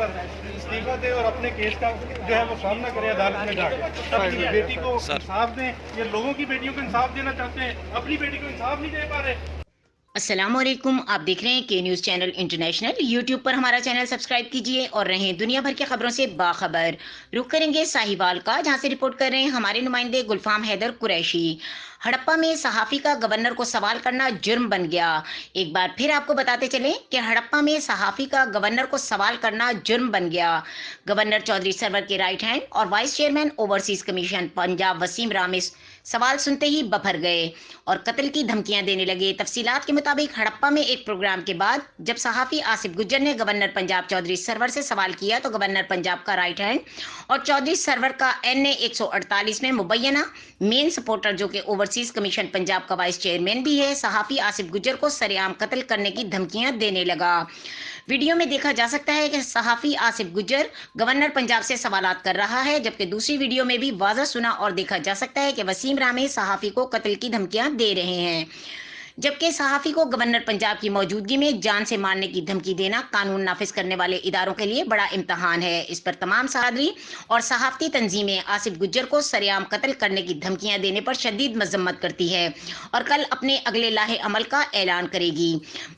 पर इस्तीफा दे और अपने केस का जो है वो सामना करें अदालत में जाकर। अपनी बेटी को इंसाफ दें, ये लोगों की बेटियों को इंसाफ देना चाहते हैं, अपनी बेटी को इंसाफ नहीं दे पा रहे। अस्सलाम वालेकुम, आप देख रहे हैं के न्यूज़ चैनल इंटरनेशनल। यूट्यूब पर हमारा चैनल सब्सक्राइब कीजिए और रहें दुनिया भर की खबरों से बाखबर। रुक करेंगे साहिवाल का, जहां से रिपोर्ट कर रहे हैं हमारे नुमाइंदे गुलफाम हैदर कुरैशी। हड़प्पा में सहाफ़ी का गवर्नर को सवाल करना जुर्म बन गया। एक बार फिर आपको बताते चलें कि हड़प्पा में सहाफ़ी का गवर्नर को सवाल करना जुर्म बन गया। गवर्नर चौधरी सरवर के राइट हैंड और vice chairman overseas commission Punjab Waseem Ramis सवाल सुनते ही बफर गए और कत्ल की धमकियां देने लगे। तफसीलात के मुताबिक हड़प्पा में एक प्रोग्राम के बाद जब सहाफ़ी आसिफ गुज्जर ने गवर्नर पंजाब चौधरी सरवर से सवाल किया तो गवर्नर पंजाब का राइट हैंड और चौधरी सरवर का NA 148 में मुबैना मेन सपोर्टर, जो कि ओवरसीज कमीशन पंजाब का वाइस चेयरमैन भी है, सहाफ़ी आसिफ गुज्जर को सरेआम कत्ल करने की धमकियां देने लगा। वीडियो में देखा जा सकता है कि सहाफ़ी आसिफ गुज्जर गवर्नर पंजाब से सवालात कर रहा है, जबकि दूसरी वीडियो में भी वाज़ह सुना और देखा जा सकता है कि वसीम रामे सहाफ़ी को कत्ल की धमकियां दे रहे हैं, जबकि सहाफ़ी को गवर्नर पंजाब की मौजूदगी में जान से मारने की धमकी देना कानून नाफिज करने वाले इदारों के लिए बड़ा इम्तहान है। इस पर तमाम सहादरी और सहाफ़ती तंजीमें आसिफ गुज्जर को सरेआम कत्ल करने की धमकियां देने पर शदीद मजम्मत करती है और कल अपने अगले लाहे अमल का ऐलान करेगी।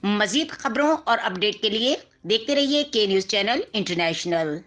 मजीद खबरों और अपडेट के लिए देखते रहिए के न्यूज़ चैनल इंटरनेशनल।